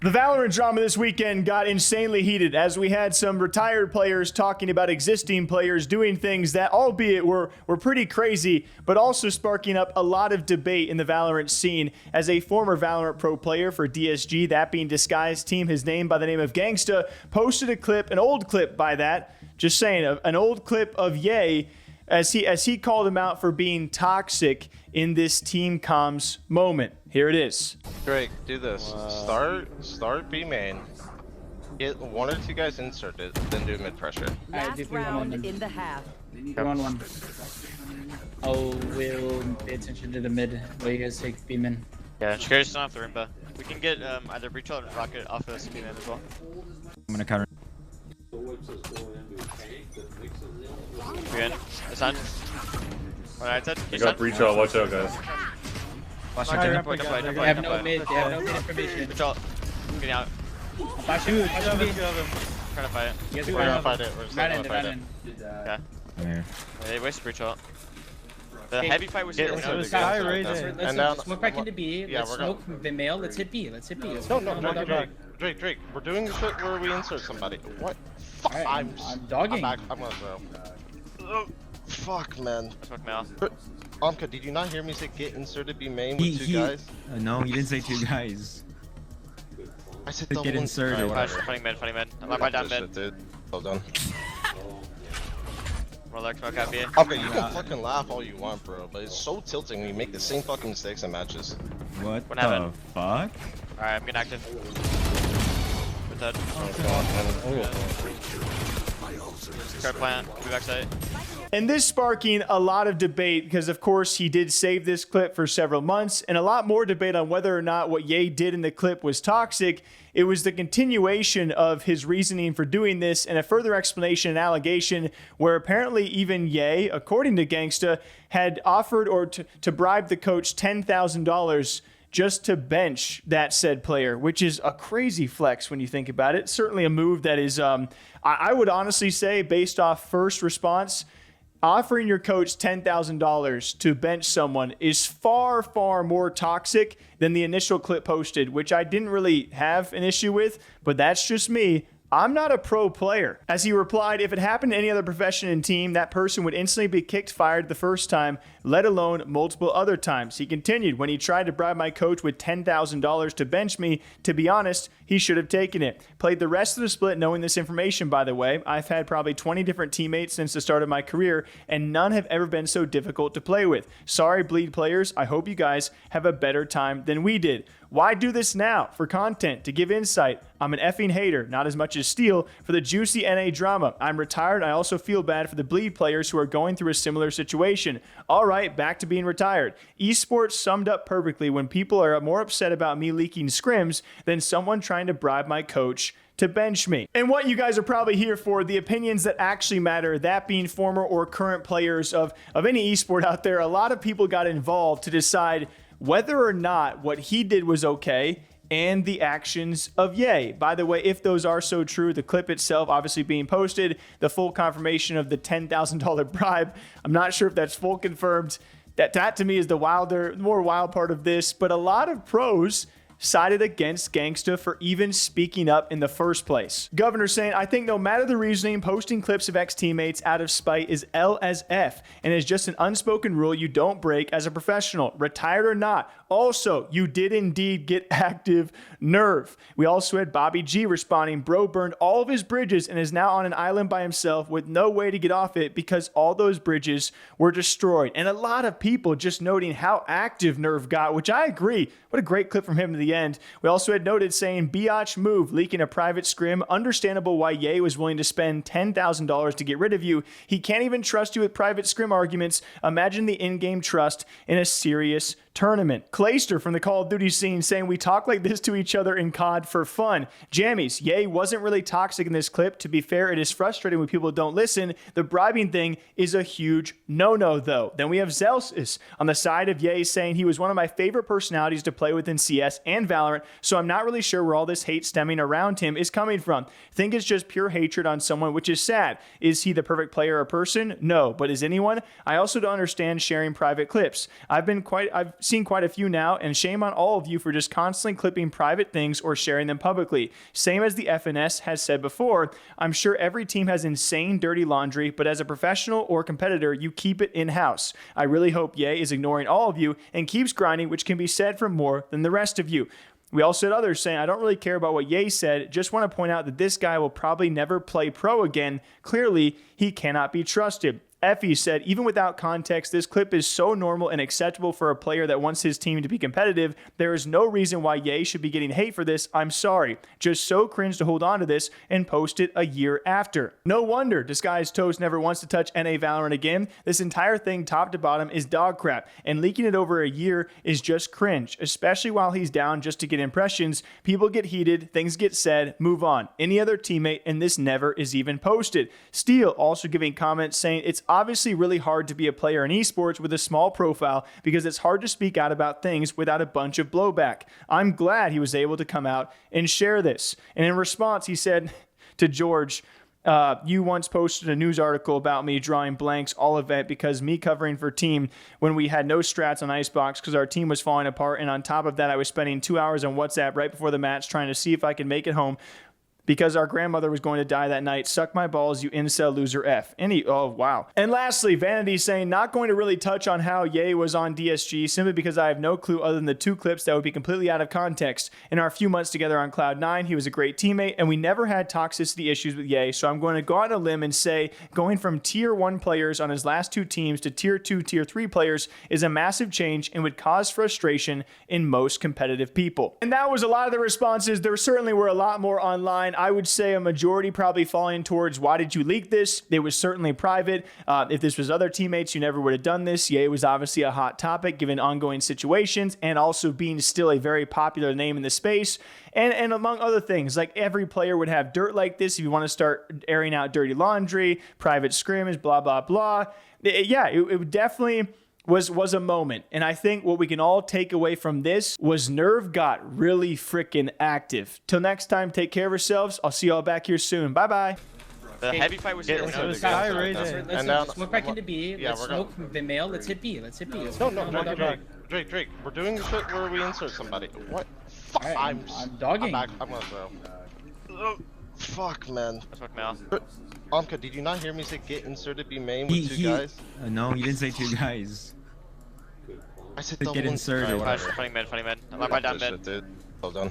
The Valorant drama this weekend got insanely heated as we had some retired players talking about existing players doing things that, albeit were pretty crazy, but also sparking up a lot of debate in the Valorant scene. As a former Valorant Pro player for DSG, that being Disguised Team, his name by the name of Gangsta, posted a clip, an old clip by that, just saying, an old clip of Yay, as he called him out for being toxic in this team comms moment. Here it is. Drake, do this. Start B main. Get one or two guys inserted, then do mid pressure. Last round in the half. 1-1. We'll pay attention to the mid while you guys take B min. Yeah, Shikari's still off the Rimba. We can get either Breach or Rocket off of this B man as well. I'm gonna counter. We're in. It's on. Alright, You got breach out, watch out guys. Flash Alright, right don't there. fight, don't They fight, have don't no fight. mid, they have no mid information. Breach out. Getting out. Flash B. Trying to fight it. You guys We're are gonna fight it. We're still right gonna in, fight right it. in. Okay. Here. They wasted Breach out. The heavy fight was Get here. inside the Sky guys. right Let's- there. and Let's now- smoke back into B. Yeah, Let's we're smoke the male. Let's hit B. Let's hit B. Let's No, Drake. Drake. We're doing the shit where we insert somebody. What? Fuck. Alright, I'm dogging. I'm gonna throw. Oh, fuck, man. Smoke now. Amka, did you not hear me say get inserted B main with two guys? No, he didn't say two guys. I said Get double inserted. Alright, Flash, whatever. funny mid. I'm not Fuck down this mid. shit, dude. Well done. Roller, smoke out B. Okay, you can fucking laugh all you want, bro, but it's so tilting when you make the same fucking mistakes in matches. What What the happened? fuck? Alright, I'm getting active. We're dead. Start plant. Move backside. And this sparking a lot of debate because, of course, he did save this clip for several months, and a lot more debate on whether or not what Ye did in the clip was toxic. It was the continuation of his reasoning for doing this and a further explanation and allegation where apparently even Ye, according to Gangsta, had offered or to bribe the coach $10,000 just to bench that said player, which is a crazy flex when you think about it. Certainly a move that is, I would honestly say, based off first response, offering your coach $10,000 to bench someone is far, far more toxic than the initial clip posted, which I didn't really have an issue with, but that's just me. I'm not a pro player. As he replied, if it happened to any other profession and team, that person would instantly be kicked, fired the first time, let alone multiple other times. He continued, when he tried to bribe my coach with $10,000 to bench me, to be honest, he should have taken it. Played the rest of the split knowing this information, by the way. I've had probably 20 different teammates since the start of my career, and none have ever been so difficult to play with. Sorry, Bleed players. I hope you guys have a better time than we did. Why do this now? For content, to give insight. I'm an effing hater, not as much as Steel, for the juicy NA drama. I'm retired. I also feel bad for the Bleed players who are going through a similar situation. All right, back to being retired. Esports summed up perfectly when people are more upset about me leaking scrims than someone trying to bribe my coach to bench me. And what you guys are probably here for, the opinions that actually matter, that being former or current players of any esport out there. A lot of people got involved to decide whether or not what he did was okay and the actions of Ye. By the way, if those are so true, the clip itself obviously being posted, the full confirmation of the $10,000 bribe, I'm not sure if that's full confirmed. That to me is the more wild part of this, but a lot of pros sided against Gangsta for even speaking up in the first place. Governor saying, I think no matter the reasoning, posting clips of ex-teammates out of spite is L as F and is just an unspoken rule you don't break as a professional, retired or not. Also, you did indeed get active nerve. We also had Bobby G responding, bro burned all of his bridges and is now on an island by himself with no way to get off it because all those bridges were destroyed. And a lot of people just noting how active Nerve got, which I agree. What a great clip from him to the end. We also had noted saying, biatch move, leaking a private scrim. Understandable why Ye was willing to spend $10,000 to get rid of you. He can't even trust you with private scrim arguments. Imagine the in-game trust in a serious tournament. Clayster from the Call of Duty scene saying, we talk like this to each other in COD for fun. Jammies, Ye wasn't really toxic in this clip. To be fair, it is frustrating when people don't listen. The bribing thing is a huge no-no though. Then we have Zelsis on the side of Ye saying he was one of my favorite personalities to play with in CS and Valorant, so I'm not really sure where all this hate stemming around him is coming from. Think it's just pure hatred on someone, which is sad. Is he the perfect player or person? No, but is anyone? I also don't understand sharing private clips. I've seen quite a few now, and shame on all of you for just constantly clipping private things or sharing them publicly. Same as the FNS has said before, I'm sure every team has insane dirty laundry, but as a professional or competitor, you keep it in-house. I really hope Yay is ignoring all of you and keeps grinding, which can be said for more than the rest of you. We also had others saying, I don't really care about what Yay said, just want to point out that this guy will probably never play pro again. Clearly, he cannot be trusted. Effie said, even without context, this clip is so normal and acceptable for a player that wants his team to be competitive. There is no reason why Yay should be getting hate for this. I'm sorry. Just so cringe to hold on to this and post it a year after. No wonder Disguised Toast never wants to touch NA Valorant again. This entire thing, top to bottom, is dog crap, and leaking it over a year is just cringe, especially while he's down just to get impressions. People get heated, things get said, move on. Any other teammate, and this never is even posted. Steel also giving comments saying, it's obviously really hard to be a player in esports with a small profile because it's hard to speak out about things without a bunch of blowback. I'm glad he was able to come out and share this. And in response, he said to George, you once posted a news article about me drawing blanks all event because me covering for team when we had no strats on Icebox because our team was falling apart, and on top of that I was spending 2 hours on WhatsApp right before the match trying to see if I could make it home because our grandmother was going to die that night. Suck my balls, you incel loser F. Oh, wow. And lastly, Vanity saying, not going to really touch on how Yay was on DSG simply because I have no clue other than the 2 clips that would be completely out of context. In our few months together on Cloud9, he was a great teammate, and we never had toxicity issues with Yay, so I'm going to go on a limb and say going from tier 1 players on his last 2 teams to tier 2, tier 3 players is a massive change and would cause frustration in most competitive people. And that was a lot of the responses. There certainly were a lot more online. I would say a majority probably falling towards, why did you leak this? It was certainly private. If this was other teammates, you never would have done this. Yay was obviously a hot topic given ongoing situations and also being still a very popular name in the space. And among other things, like every player would have dirt like this if you want to start airing out dirty laundry, private scrimmage, blah, blah, blah. It definitely was a moment. And I think what we can all take away from this was Nerve got really freaking active. Till next time, take care of yourselves. I'll see y'all back here soon. Bye-bye. The heavy fight was here. Let's Smoke back into B. Let's smoke the male. Let's hit B. Let's hit B. Drake, we're doing the shit where we insert somebody. What? Fuck, Right, I'm dogging. I'm gonna throw. Fuck, man. Let's smoke male. Amka, did you not hear me say get inserted B main with 2 guys? No, you didn't say 2 guys. I said To double get inserted. Alright, Funny mid. I'm down mid. dude. Well done.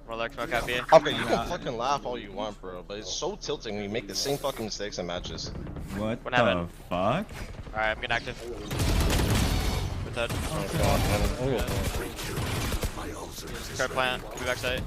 Rolex smoke out B. Okay, you can fucking laugh all you want, bro, but it's so tilting when you make the same fucking mistakes in matches. What What the happened? fuck? Alright, I'm getting active. With that. Card plant, move backside.